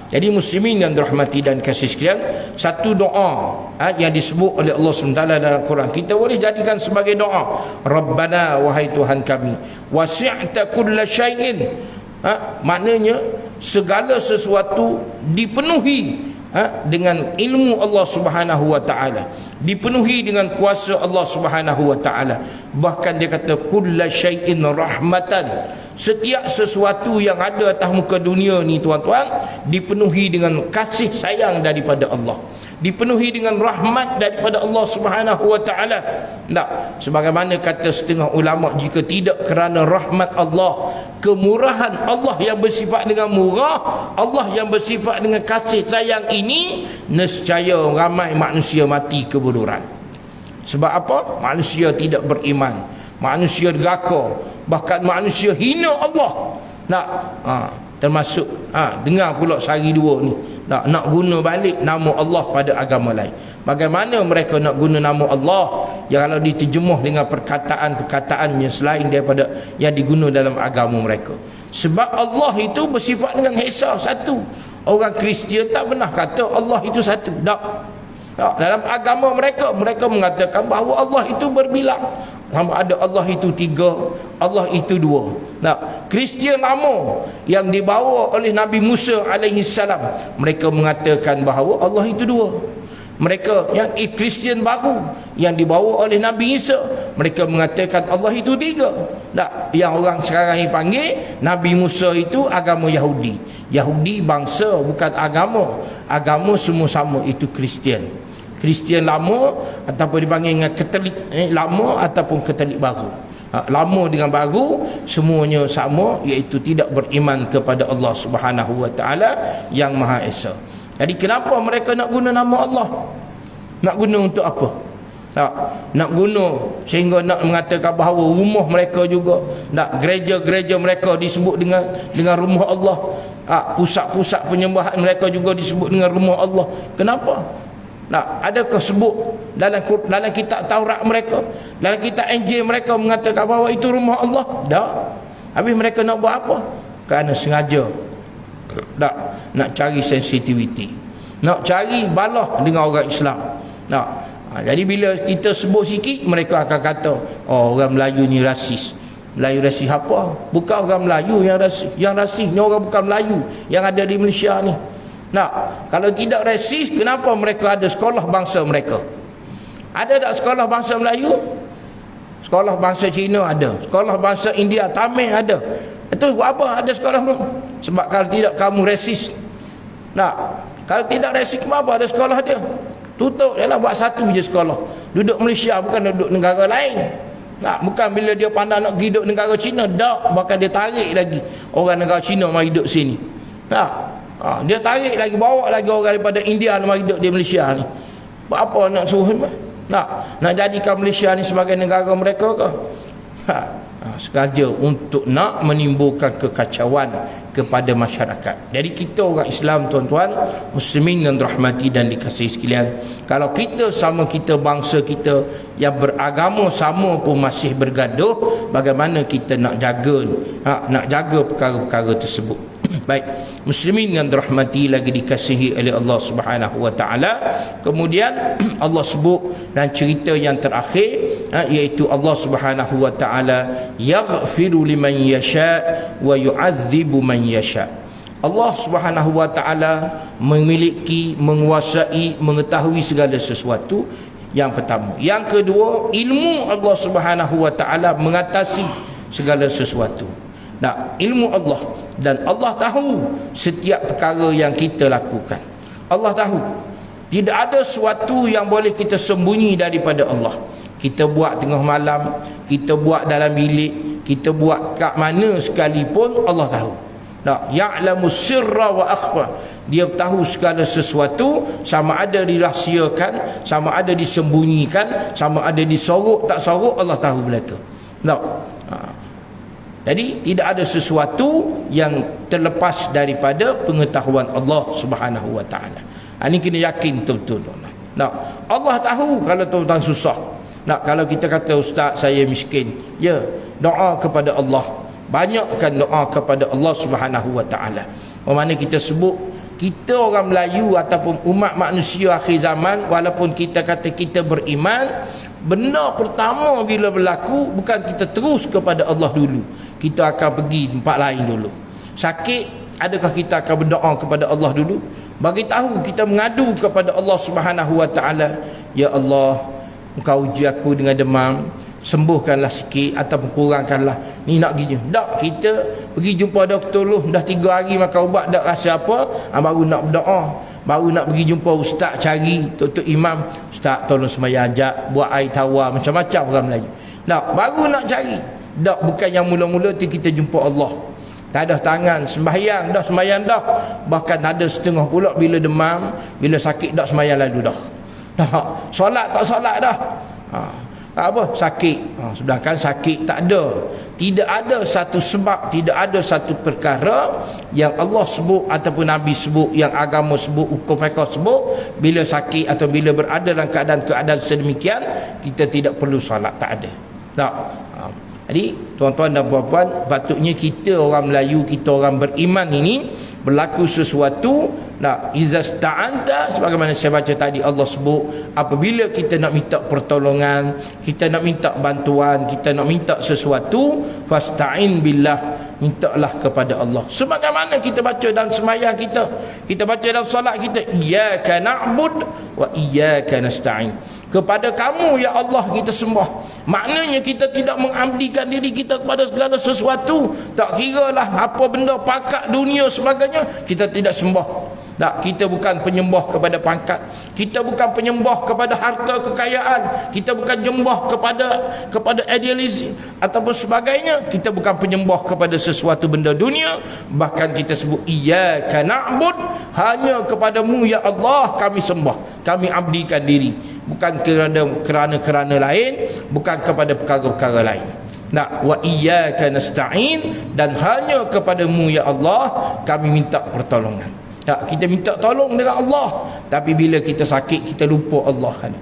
Jadi muslimin yang dirahmati dan kasih sekalian, satu doa yang disebut oleh Allah SWT dalam Quran, kita boleh jadikan sebagai doa. Rabbana, wahai Tuhan kami, wasi'ta kulla syai'in, maknanya segala sesuatu dipenuhi dengan ilmu Allah Subhanahu wa taala, dipenuhi dengan kuasa Allah Subhanahu wa taala. Bahkan dia kata kulla syai'in rahmatan, setiap sesuatu yang ada atas muka dunia ni, tuan-tuan, dipenuhi dengan kasih sayang daripada Allah, dipenuhi dengan rahmat daripada Allah Subhanahu wa taala. Sebagaimana kata setengah ulama, jika tidak kerana rahmat Allah, kemurahan Allah yang bersifat dengan murah, Allah yang bersifat dengan kasih sayang ini, nescaya ramai manusia mati kebodohan. Sebab apa? Manusia tidak beriman, manusia deraka, bahkan manusia hina Allah. Termasuk dengar pula sehari dua ni nak guna balik nama Allah pada agama lain. Bagaimana mereka nak guna nama Allah yang kalau diterjemuh dengan perkataan-perkataan yang selain daripada yang digunakan dalam agama mereka. Sebab Allah itu bersifat dengan Esa, satu. Orang Kristian tak pernah kata Allah itu satu. Tak. Dalam agama mereka, mereka mengatakan bahawa Allah itu berbilang. Sama ada Allah itu 3, Allah itu 2. Kristian lama yang dibawa oleh Nabi Musa alaihi salam, mereka mengatakan bahawa Allah itu 2. Mereka yang Kristian baru yang dibawa oleh Nabi Isa, mereka mengatakan Allah itu 3. Yang orang sekarang ni panggil Nabi Musa itu agama Yahudi. Yahudi bangsa, bukan agama. Agama semua sama, itu Kristian. Kristian lama ataupun dipanggil dengan Katolik lama ataupun Katolik baru. Lama dengan baru semuanya sama, iaitu tidak beriman kepada Allah Subhanahu wa taala yang Maha Esa. Jadi kenapa mereka nak guna nama Allah? Nak guna untuk apa? Nak guna sehingga nak mengatakan bahawa rumah mereka juga, nak gereja-gereja mereka disebut dengan rumah Allah. Pusat-pusat penyembahan mereka juga disebut dengan rumah Allah. Kenapa? Adakah sebut dalam kitab Taurat mereka, dalam kitab Injil mereka mengatakan bahawa itu rumah Allah? Tak. Habis mereka nak buat apa? Kerana sengaja nak cari sensitivity, nak cari balah dengan orang Islam. Jadi bila kita sebut sikit, mereka akan kata, oh, orang Melayu ni rasis. Melayu rasis apa? Bukan orang Melayu yang rasis. Yang rasis ni orang bukan Melayu yang ada di Malaysia ni. Kalau tidak rasis, kenapa mereka ada sekolah bangsa mereka? Ada tak sekolah bangsa Melayu? Sekolah bangsa Cina ada, sekolah bangsa India, Tamil ada. Itu buat apa ada sekolah tu? Sebab kalau tidak kamu rasis. Kalau tidak rasis, kenapa ada sekolah dia? Tutup je lah, buat satu je sekolah. Duduk Malaysia, bukan duduk negara lain. Bukan bila dia pandang nak pergi duduk negara Cina, tak, bahkan dia tarik lagi orang negara Cina mari duduk sini. Dia tarik lagi, bawa lagi orang daripada India mari duduk di Malaysia ni. Buat apa nak suruh? Nak jadikan Malaysia ni sebagai negara mereka ke? Sengaja untuk nak menimbulkan kekacauan kepada masyarakat. Jadi kita orang Islam, tuan-tuan muslimin yang dirahmati dan dikasihi sekalian, kalau kita sama, kita bangsa kita yang beragama sama pun masih bergaduh, bagaimana kita nak jaga perkara-perkara tersebut? Baik, muslimin yang dirahmati lagi dikasihi oleh Allah Subhanahu wa taala. Kemudian Allah sebut dan cerita yang terakhir, iaitu Allah Subhanahu wa taala yaghfiru liman yasha wa yu'adzibu man yasha. Allah Subhanahu wa taala memiliki, menguasai, mengetahui segala sesuatu. Yang pertama. Yang kedua, ilmu Allah Subhanahu wa taala mengatasi segala sesuatu. Ilmu Allah, dan Allah tahu setiap perkara yang kita lakukan. Allah tahu. Tidak ada sesuatu yang boleh kita sembunyi daripada Allah. Kita buat tengah malam, kita buat dalam bilik, kita buat kat mana sekalipun, Allah tahu. Ya'lamu sirra wa akhfa. Dia tahu segala sesuatu, sama ada dirahsiakan, sama ada disembunyikan, sama ada disorok tak sorok, Allah tahu belaka. Jadi tidak ada sesuatu yang terlepas daripada pengetahuan Allah Subhanahu wa taala. Ini kena yakin betul-betul. Allah tahu kalau tuan-tuan susah. Kalau kita kata, ustaz saya miskin, ya, doa kepada Allah. Banyakkan doa kepada Allah Subhanahu wa taala. Mana kita sebut, kita orang Melayu ataupun umat manusia akhir zaman, walaupun kita kata kita beriman, benda pertama bila berlaku bukan kita terus kepada Allah dulu. Kita akan pergi tempat lain dulu. Sakit, adakah kita akan berdoa kepada Allah dulu? Bagi tahu, kita mengadu kepada Allah Subhanahu wa taala, ya Allah, Engkau uji aku dengan demam, sembuhkanlah sikit ataupun kurangkanlah ni nak pergi. Tak, kita pergi jumpa doktor dulu, dah 3 hari makan ubat tak rasa apa, baru nak berdoa, baru nak pergi jumpa ustaz, cari tok imam, ustaz tolong sembahyang ajak, buat air tawar, macam-macam orang Melayu. Baru nak cari. Tak, bukan yang mula-mula tu kita jumpa Allah. Tak ada tangan, sembahyang dah. Bahkan ada setengah pula bila demam, bila sakit dah sembahyang lalu dah. Solat tak solat dah. apa sakit. Sedangkan sakit tak ada. Tidak ada satu sebab, tidak ada satu perkara yang Allah sebut ataupun Nabi sebut, yang agama sebut, hukum fiqh sebut, bila sakit atau bila berada dalam keadaan sedemikian kita tidak perlu solat, tak ada. Tak. Jadi tuan-tuan dan puan-puan, patutnya kita orang Melayu, kita orang beriman ini, berlaku sesuatu, nah, izasta'anta, sebagaimana saya baca tadi Allah sebut, apabila kita nak minta pertolongan, kita nak minta bantuan, kita nak minta sesuatu, fasta'in billah, mintalah kepada Allah. Sebagaimana kita baca dalam sembahyang kita baca dalam solat kita, iyyaka na'bud wa iyyaka nasta'in, kepada kamu ya Allah kita sembah. Maknanya kita tidak mengabdikan diri kita kepada segala sesuatu, tak kiralah apa benda, pangkat dunia sebagainya, kita tidak sembah. Tak, kita bukan penyembah kepada pangkat, kita bukan penyembah kepada harta kekayaan, kita bukan penyembah kepada idealisme ataupun sebagainya, kita bukan penyembah kepada sesuatu benda dunia. Bahkan kita sebut iyyaka na'bud, hanya kepadamu ya Allah kami sembah, kami abdikan diri, bukan kerana lain, bukan kepada perkara-perkara lain. Nah, wa iyyaka nasta'in, dan hanya kepadamu ya Allah kami minta pertolongan. Tak, kita minta tolong dengan Allah, tapi bila kita sakit kita lupa Allah.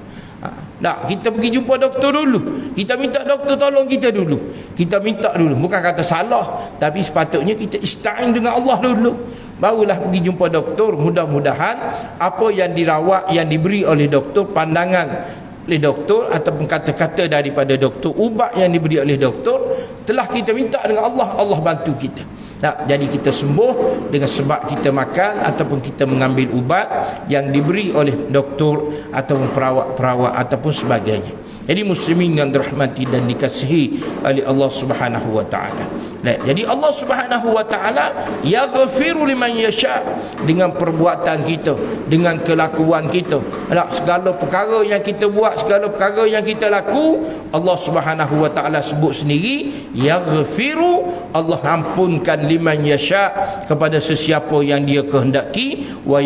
Tak, kita pergi jumpa doktor dulu, kita minta doktor tolong kita dulu, kita minta dulu, bukan kata salah, tapi sepatutnya kita ista'in dengan Allah dulu, barulah pergi jumpa doktor. Mudah-mudahan apa yang dirawat, yang diberi oleh doktor, pandangan oleh doktor ataupun kata-kata daripada doktor, ubat yang diberi oleh doktor, telah kita minta dengan Allah, Allah bantu kita. Tak, jadi kita sembuh dengan sebab kita makan ataupun kita mengambil ubat yang diberi oleh doktor ataupun perawat-perawat ataupun sebagainya. Jadi muslimin yang dirahmati dan dikasihi oleh Allah Subhanahu wa taala. Jadi Allah Subhanahu wa taala yaghfiru liman yasha, dengan perbuatan kita, dengan kelakuan kita. Segala perkara yang kita buat, segala perkara yang kita laku, Allah Subhanahu wa taala sebut sendiri yaghfiru, Allah ampunkan liman yasha, kepada sesiapa yang dia kehendaki, wa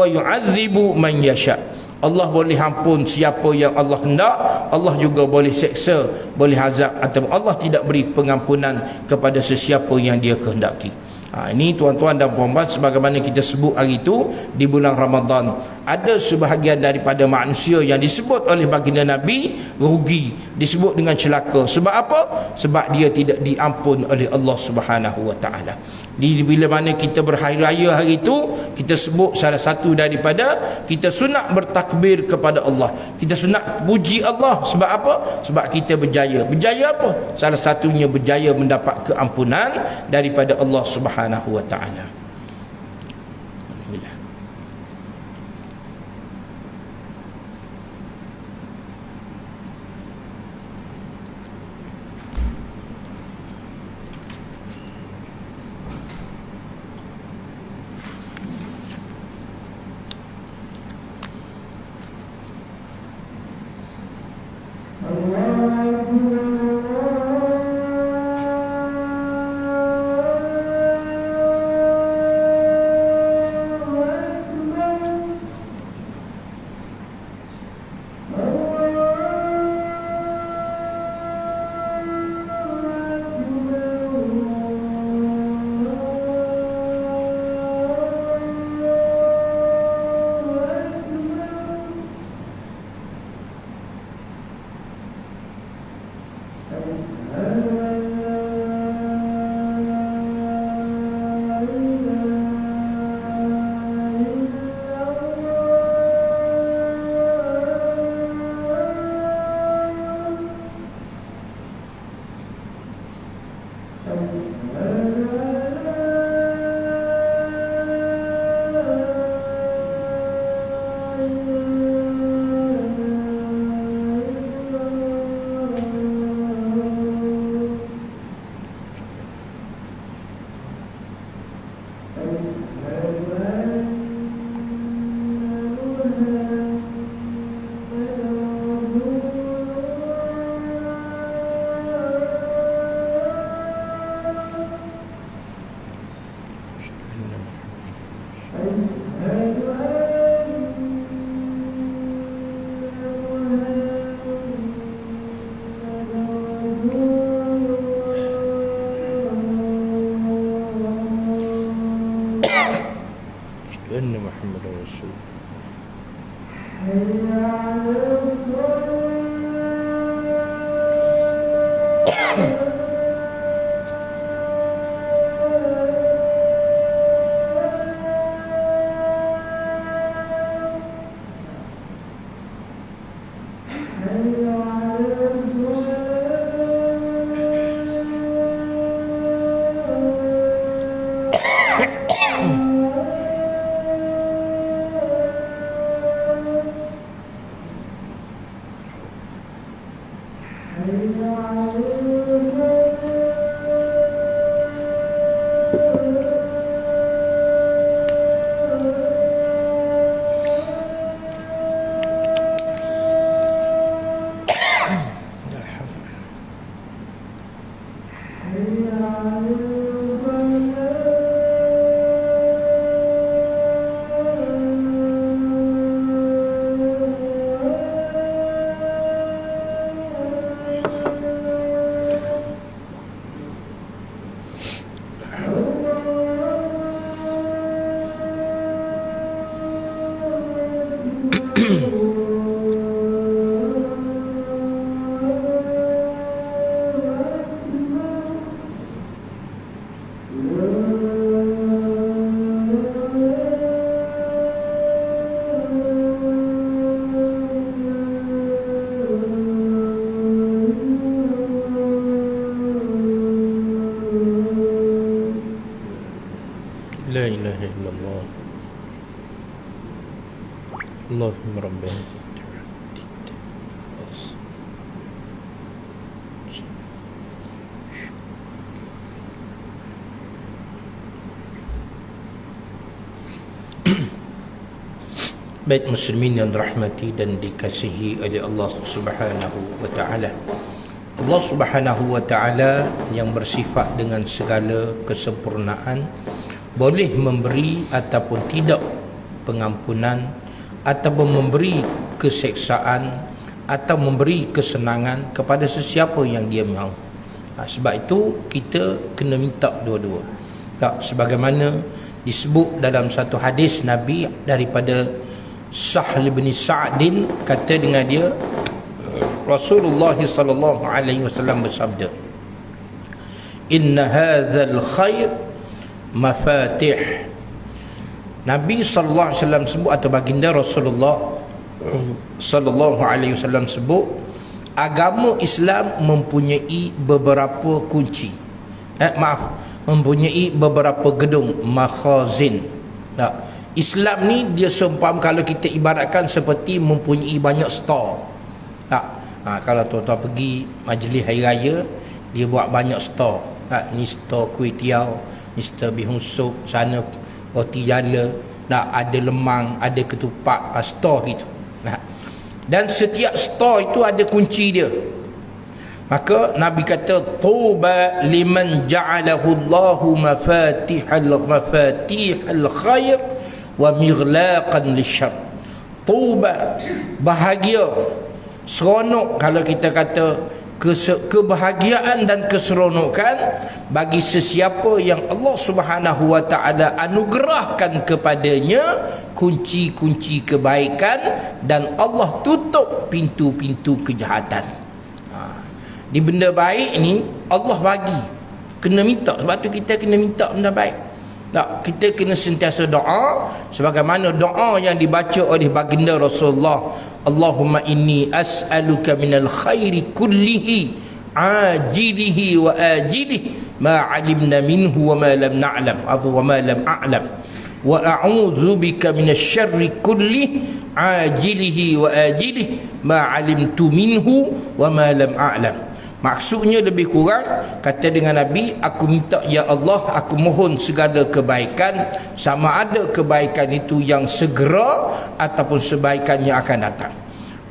yu'adzibu man yasha, Allah boleh ampun siapa yang Allah hendak, Allah juga boleh seksa, boleh azab, atau Allah tidak beri pengampunan kepada sesiapa yang dia kehendaki. Ini tuan-tuan dan puan-puan, sebagaimana kita sebut hari itu di bulan Ramadan, ada sebahagian daripada manusia yang disebut oleh baginda Nabi rugi, disebut dengan celaka. Sebab apa? Sebab dia tidak diampun oleh Allah Subhanahu wa taala. Bila mana kita berhari raya hari itu, kita sebut salah satu daripada, kita sunat bertakbir kepada Allah, kita sunat puji Allah. Sebab apa? Sebab kita berjaya. Berjaya apa? Salah satunya berjaya mendapat keampunan daripada Allah Subhanahu wa taala. anna Muhammadar Rasul. La ilaha illallah. Allahumma rabbana. Baik muslimin yang dirahmati dan dikasihi oleh Allah Subhanahu wa taala. Allah Subhanahu wa taala yang bersifat dengan segala kesempurnaan boleh memberi ataupun tidak pengampunan, ataupun memberi keseksaan atau memberi kesenangan kepada sesiapa yang dia mahu. Sebab itu kita kena minta dua-dua. Sebagaimana disebut dalam satu hadis Nabi daripada Sahl bin Sa'din, kata dengan dia, Rasulullah sallallahu alaihi wasallam bersabda, "Inna hadzal khair mafatih." Nabi sallallahu alaihi wasallam sebut, atau baginda Rasulullah sallallahu alaihi wasallam sebut, agama Islam mempunyai beberapa kunci. Mempunyai beberapa gedung, makhazin. Islam ni dia seumpam, kalau kita ibaratkan seperti mempunyai banyak store. Kalau tuan-tuan pergi majlis hari raya, dia buat banyak store. Ni store kuih tiaw, ni store bihun sup, sana roti jala, ada lemang, ada ketupat, store itu. Dan setiap store itu ada kunci dia. Maka Nabi kata, tuba liman ja'alahu Allahu mafatihal khair wa mighlaqan lisyarr. Tuba, bahagia, seronok, kalau kita kata kebahagiaan dan keseronokan bagi sesiapa yang Allah Subhanahu wa taala anugerahkan kepadanya kunci-kunci kebaikan, dan Allah tutup pintu-pintu kejahatan. Di benda baik ni Allah bagi, kena minta. Sebab tu kita kena minta benda baik. Kita kena sentiasa doa sebagaimana doa yang dibaca oleh baginda Rasulullah, Allahumma inni as'aluka minal khairi kullihi ajilihi wa ajilihi ma alimna minhu wa ma lam na'lam wa ma lam a'lam wa a'udzu bika minasy syarri kullihi ajilihi wa ajilihi ma alimtu minhu wa ma lam a'lam. Maksudnya lebih kurang, kata dengan Nabi, aku minta ya Allah, aku mohon segala kebaikan, sama ada kebaikan itu yang segera ataupun sebaikan yang akan datang.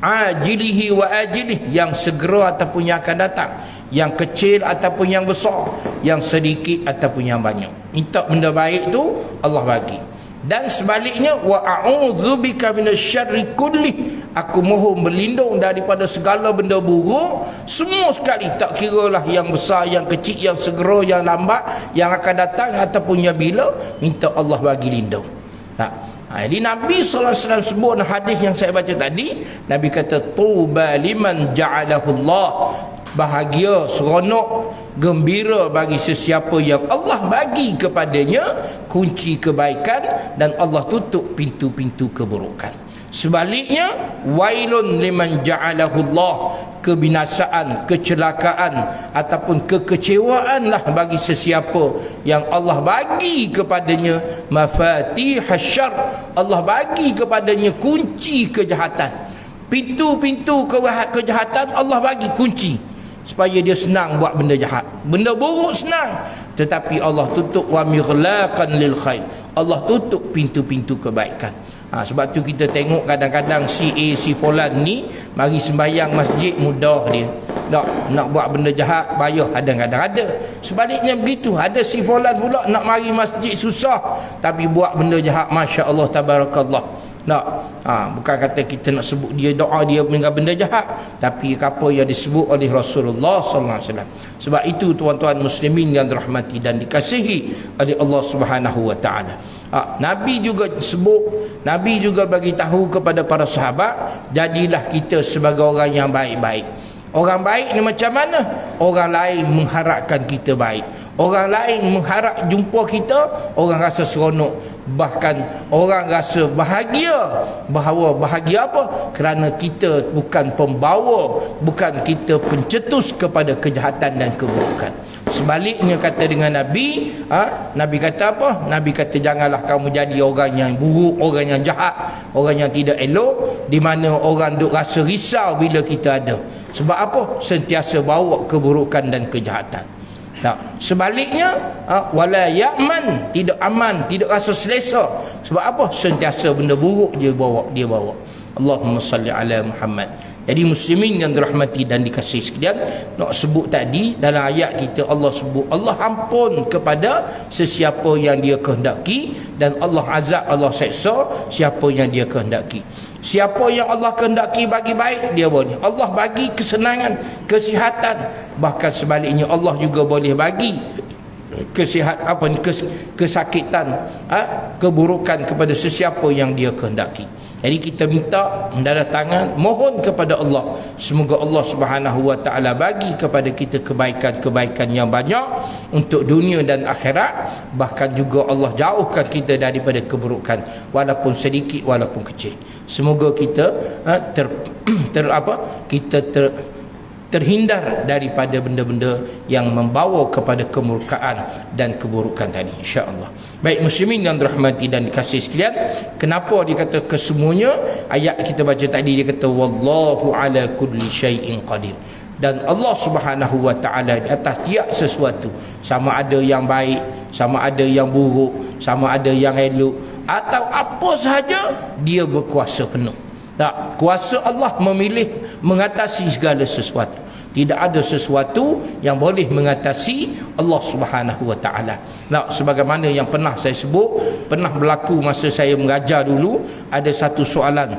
Ajilihi wa ajilih, yang segera ataupun yang akan datang, yang kecil ataupun yang besar, yang sedikit ataupun yang banyak. Minta benda baik tu Allah bagi. Dan sebaliknya, wa a'udzubika minasyarri kulli, aku mohon berlindung daripada segala benda buruk semua sekali, tak kiralah yang besar, yang kecil, yang segera, yang lambat, yang akan datang ataupun yang bila, minta Allah bagi lindung. Tak. Jadi Nabi SAW sebut hadis yang saya baca tadi, Nabi kata tuba liman ja'alahu Allah, bahagia, seronok, gembira bagi sesiapa yang Allah bagi kepadanya kunci kebaikan dan Allah tutup pintu-pintu keburukan. Sebaliknya, wailun liman ja'alahu Allah, kebinasaan, kecelakaan ataupun kekecewaanlah bagi sesiapa yang Allah bagi kepadanya mafatihasy syarr, Allah bagi kepadanya kunci kejahatan. Pintu-pintu kejahatan Allah bagi kunci supaya dia senang buat benda jahat. Benda buruk senang, tetapi Allah tutup wa mighlaqan lil khair, Allah tutup pintu-pintu kebaikan. Sebab tu kita tengok kadang-kadang si A, si Fulan ni mari sembahyang masjid mudah dia. Nak buat benda jahat payah, kadang-kadang ada. Sebaliknya begitu, ada si Fulan pula nak mari masjid susah tapi buat benda jahat, masya-Allah tabarakallah. Bukan kata kita nak sebut dia doa dia meninggal benda jahat, tapi apa yang disebut oleh Rasulullah sallallahu alaihi wasallam. Sebab itu tuan-tuan muslimin yang dirahmati dan dikasihi oleh Allah Subhanahu wa taala, Nabi juga sebut, Nabi juga bagi tahu kepada para sahabat, jadilah kita sebagai orang yang baik-baik. Orang baik ni macam mana? Orang lain mengharapkan kita baik, orang lain mengharap jumpa kita, orang rasa seronok, bahkan orang rasa bahagia. Bahawa bahagia apa? Kerana kita bukan pembawa, bukan kita pencetus kepada kejahatan dan keburukan. Sebaliknya kata dengan Nabi, Nabi kata apa? Nabi kata janganlah kamu jadi orang yang buruk, orang yang jahat, orang yang tidak elok, di mana orang duk rasa risau bila kita ada. Sebab apa? Sentiasa bawa keburukan dan kejahatan. Sebaliknya, wala ya'man, tidak aman, tidak rasa selesa. Sebab apa? Sentiasa benda buruk dia bawa. Allahumma salli ala Muhammad. Jadi muslimin yang dirahmati dan dikasihi sekalian, nak sebut tadi dalam ayat kita Allah sebut Allah ampun kepada sesiapa yang dia kehendaki, dan Allah azab, Allah seksa siapa yang dia kehendaki. Siapa yang Allah kehendaki bagi baik, dia boleh. Allah bagi kesenangan, kesihatan. Bahkan sebaliknya Allah juga boleh bagi kesakitan, keburukan kepada sesiapa yang dia kehendaki. Jadi kita minta mendarah mohon kepada Allah, semoga Allah Subhanahu wa taala bagi kepada kita kebaikan-kebaikan yang banyak untuk dunia dan akhirat. Bahkan juga Allah jauhkan kita daripada keburukan, walaupun sedikit, walaupun kecil. Semoga kita terhindar daripada benda-benda yang membawa kepada kemurkaan dan keburukan tadi, insya-Allah. Baik muslimin yang dirahmati dan dikasihi sekalian, kenapa dia kata kesemuanya? Ayat kita baca tadi dia kata wallahu ala kulli syai'in qadir, dan Allah Subhanahu wa taala di atas tiap sesuatu, sama ada yang baik, sama ada yang buruk, sama ada yang elok atau apa sahaja, dia berkuasa penuh. Kuasa Allah memilih mengatasi segala sesuatu. Tidak ada sesuatu yang boleh mengatasi Allah Subhanahu wa taala. Sebagaimana yang pernah saya sebut, pernah berlaku masa saya mengajar dulu, ada satu soalan,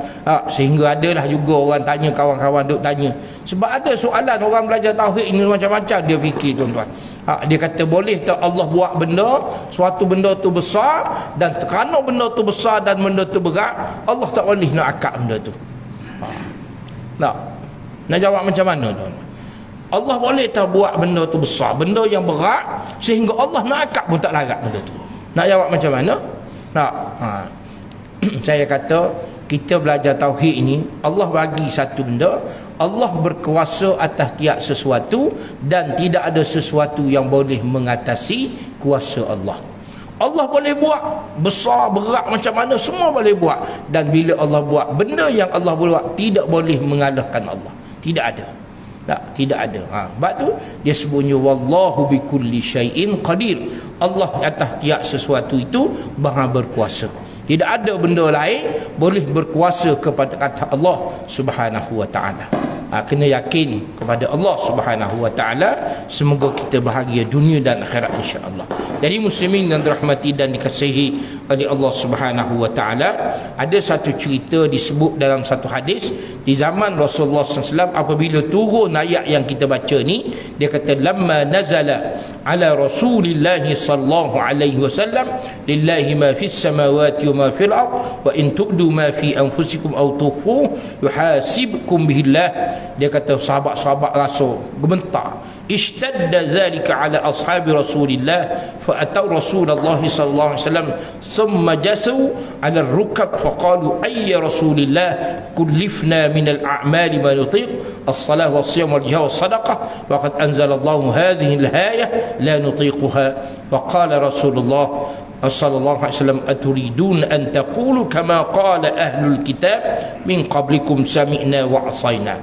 sehingga adalah juga orang tanya, kawan-kawan duk tanya. Sebab ada soalan orang belajar tauhid ini macam-macam dia fikir, tuan-tuan. Dia kata boleh tak Allah buat benda, suatu benda tu besar, dan kerana benda tu besar dan benda tu berat, Allah tak boleh nak akad benda tu. Nak jawab macam mana, tuan? Allah boleh tak buat benda tu besar, benda yang berat, sehingga Allah nak akad pun tak larat benda tu. Nak jawab macam mana? Saya kata kita belajar tauhid ini, Allah bagi satu benda, Allah berkuasa atas tiap sesuatu, dan tidak ada sesuatu yang boleh mengatasi kuasa Allah. Allah boleh buat besar, berat macam mana, semua boleh buat. Dan bila Allah buat benda yang Allah buat, tidak boleh mengalahkan Allah. Tidak ada. Tidak ada. Sebab tu dia sebutnya wallahu bikulli syai'in qadir. Allah atas tiap sesuatu itu Maha berkuasa. Tidak ada benda lain boleh berkuasa kepada kata Allah Subhanahu wa taala. kena yakin kepada Allah Subhanahu wa taala. Semoga kita bahagia dunia dan akhirat insya-Allah. Jadi muslimin yang dirahmati dan dikasihi oleh Allah Subhanahu wa taala, ada satu cerita disebut dalam satu hadis di zaman Rasulullah SAW apabila turun ayat yang kita baca ni, dia kata lamma nazala ala Rasulillah sallallahu alaihi wasallam lillahi ma fis samawati wa ma fil ard wa in tubdu ma fi anfusikum aw tukhfu yuhasibkum bihillah. Dia kata sahabat-sahabat Rasul gementar, ishtadda zalika ala ashabi Rasulillah fa atau Rasulullah sallallahu alaihi wasallam thumma jasu ala ar-rukab fa qalu ay Rasulillah kullifna min al-a'mali ma nutiq as-salah was-siyam wal-jihad was-sadaqah wa qad anzala Allahu hadhihi al-ayah la nutiquha. Wa qala Rasulullah sallallahu alaihi wasallam aturidun an taqulu kama qala ahlul kitab min qablikum sami'na wa asaina.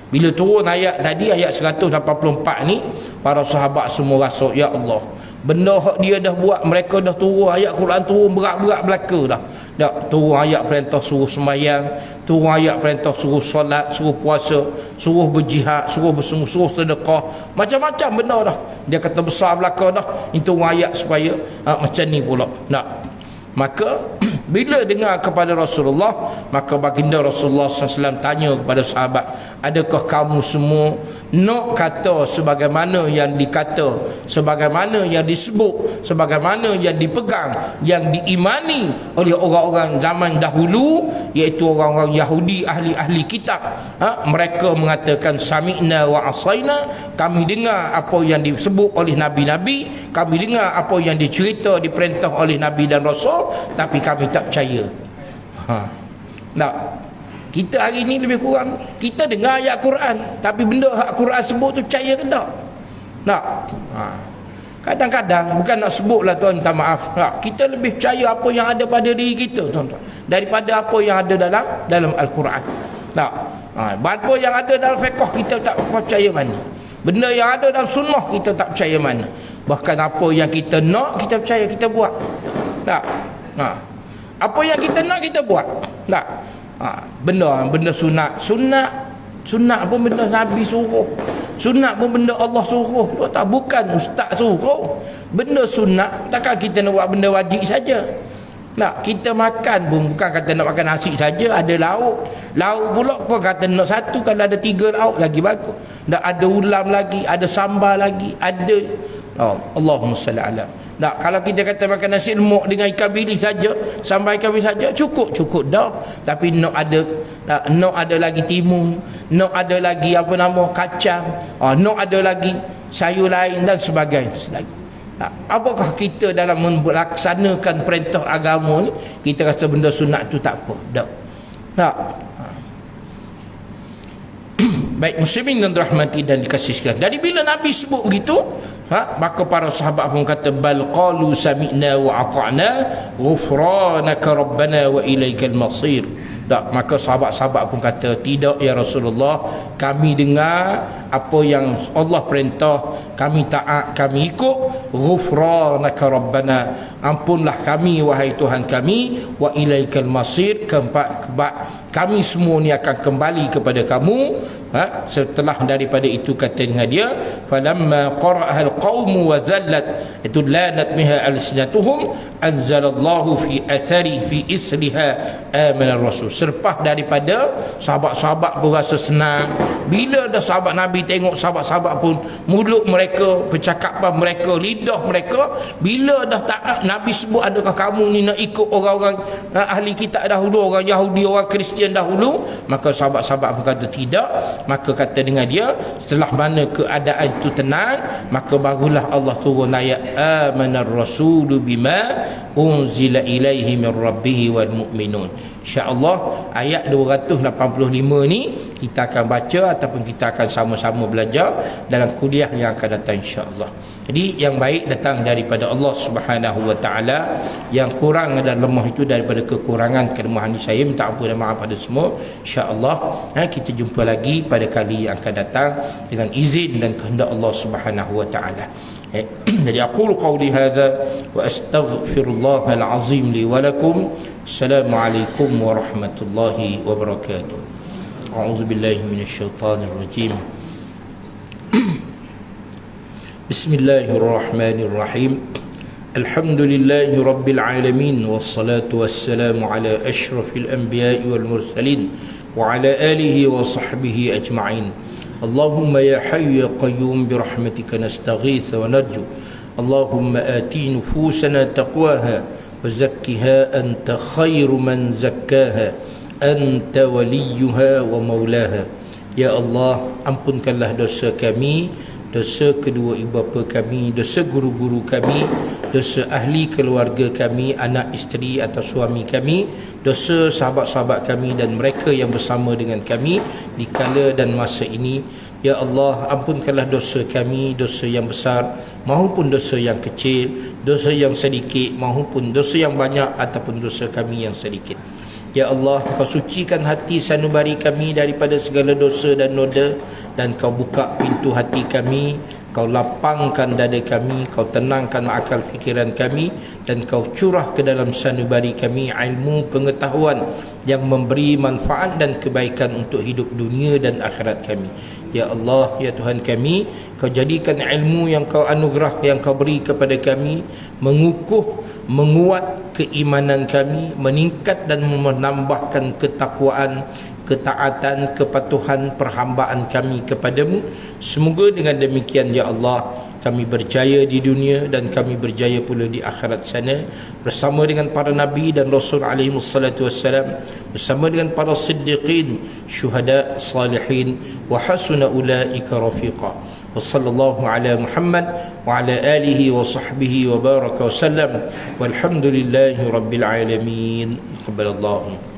Bila turun ayat tadi, ayat 184 ni, para sahabat semua rasa, ya Allah, benda hak dia dah buat, mereka dah turun ayat Quran, turun berat-berat belaka dah. Turun ayat perintah suruh sembahyang, turun ayat perintah suruh solat, suruh puasa, suruh berjihad, suruh bersungguh, suruh sedekah, macam-macam benda dah. Dia kata besar belaka dah. Itu ayat supaya macam ni pula. Maka bila dengar kepada Rasulullah, maka baginda Rasulullah SAW tanya kepada sahabat, adakah kamu semua nak kata sebagaimana yang dikata, sebagaimana yang disebut, sebagaimana yang dipegang, yang diimani oleh orang-orang zaman dahulu, iaitu orang-orang Yahudi, ahli-ahli kitab. Mereka mengatakan sami'na wa asaina, kami dengar apa yang disebut oleh nabi-nabi, kami dengar apa yang dicerita, diperintah oleh nabi dan rasul, tapi kami tak percaya. Kita hari ni lebih kurang, kita dengar ayat Quran, tapi benda hak Quran sebut tu percaya ke tak? Kadang-kadang bukan nak sebutlah tuan, minta maaf, kita lebih percaya apa yang ada pada diri kita tuan-tuan daripada apa yang ada dalam Al-Quran. Apa yang ada dalam fiqh kita tak percaya mana, benda yang ada dalam sunnah kita tak percaya mana. Bahkan apa yang kita nak, kita percaya, kita buat. Apa yang kita nak, kita buat. Benda sunat pun benda Nabi suruh, sunat pun benda Allah suruh, bukan ustaz suruh. Benda sunat, takkan kita nak buat benda wajib saja. Kita makan pun bukan kata nak makan nasi saja, ada lauk pula pun kata nak satu, kalau ada 3 lauk lagi bagus, ada ulam lagi, ada sambal lagi, ada Allahumma salli ala. Kalau kita kata makan nasi lemak dengan ikan bilis saja, sambal ikan bilis saja, cukup dah. Tapi nak ada lagi timun, nak ada lagi kacang, nak ada lagi sayur lain dan sebagainya. Apakah kita dalam melaksanakan perintah agama ni, kita rasa benda sunat tu tak apa? Baik muslimin dan dirahmati dan dikasihi. Jadi bila Nabi sebut begitu, maka para sahabat pun kata bal qalu sami'na wa ata'na ghufranaka rabbana wa ilaikal masir. Maka sahabat-sahabat pun kata, tidak ya Rasulullah, kami dengar apa yang Allah perintah, kami taat, kami ikut. Ghufranaka rabbana, ampunlah kami wahai Tuhan kami, wa ilaikal masir, kami semua ni akan kembali kepada kamu. Setelah daripada itu kata dengan dia, falamma qara'al qaumu wa zallat, itu lanat biha alsinatuhum, anzalallahu fi athari fi isriha amana rasul. Selepas daripada sahabat-sahabat pun rasa senang, bila dah sahabat Nabi tengok sahabat-sahabat pun mulut mereka, percakapan mereka, lidah mereka, bila dah taat Nabi sebut, adakah kamu ni nak ikut orang-orang ahli kitab dahulu, orang Yahudi, orang Kristian dahulu? Maka sahabat-sahabat pun kata tidak. Maka kata dengan dia, setelah mana keadaan itu tenang, maka barulah Allah turun ayat amanar rasulu bima unzila ilaihi min rabbihi wal mu'minun. InsyaAllah ayat 285 ni kita akan baca ataupun kita akan sama-sama belajar dalam kuliah yang akan datang insyaAllah. Jadi yang baik datang daripada Allah Subhanahu wa ta'ala, yang kurang dan lemah itu daripada kekurangan kelemahan saya. Minta ampun dan maaf pada semua insyaAllah. Kita jumpa lagi pada kali yang akan datang dengan izin dan kehendak Allah Subhanahu wa ta'ala. Jadi aqulu qawli hadha wa astaghfirullahal azim li wa lakum. Assalamualaikum warahmatullahi wabarakatuh. أعوذ بالله من الشيطان الرجيم. بسم الله الرحمن الرحيم. الحمد لله رب العالمين، والصلاة والسلام على أشرف الأنبياء والمرسلين وعلى آله وصحبه أجمعين. اللهم يا حي يا قيوم برحمتك نستغيث ونرجو. اللهم آتي نفوسنا تقواها وزكها أنت خير من زكاها أنت وليها ومولاها. Ya Allah, ampunkanlah dosa kami, dosa kedua ibu bapa kami, dosa guru-guru kami, dosa ahli keluarga kami, anak isteri atau suami kami, dosa sahabat-sahabat kami dan mereka yang bersama dengan kami di kala dan masa ini. Ya Allah, ampunkanlah dosa kami, dosa yang besar maupun dosa yang kecil, dosa yang sedikit maupun dosa yang banyak ataupun dosa kami yang sedikit. Ya Allah, Kau sucikan hati sanubari kami daripada segala dosa dan noda, dan Kau buka pintu hati kami, Kau lapangkan dada kami, Kau tenangkan akal fikiran kami, dan Kau curah ke dalam sanubari kami ilmu pengetahuan yang memberi manfaat dan kebaikan untuk hidup dunia dan akhirat kami. Ya Allah, ya Tuhan kami, Kau jadikan ilmu yang Kau anugerah, yang Kau beri kepada kami mengukuh, menguat keimanan kami, meningkat dan menambahkan ketakwaan, ketaatan, kepatuhan, perhambaan kami kepadamu. Semoga dengan demikian ya Allah, kami berjaya di dunia dan kami berjaya pula di akhirat sana, bersama dengan para nabi dan rasul alaihi wassalatu wassalam, bersama dengan para siddiqin, syuhada, salihin, wa hasuna ulaika rafiqa. وصلى الله على محمد وعلى آله وصحبه وبارك وسلم والحمد لله رب العالمين. تقبل الله.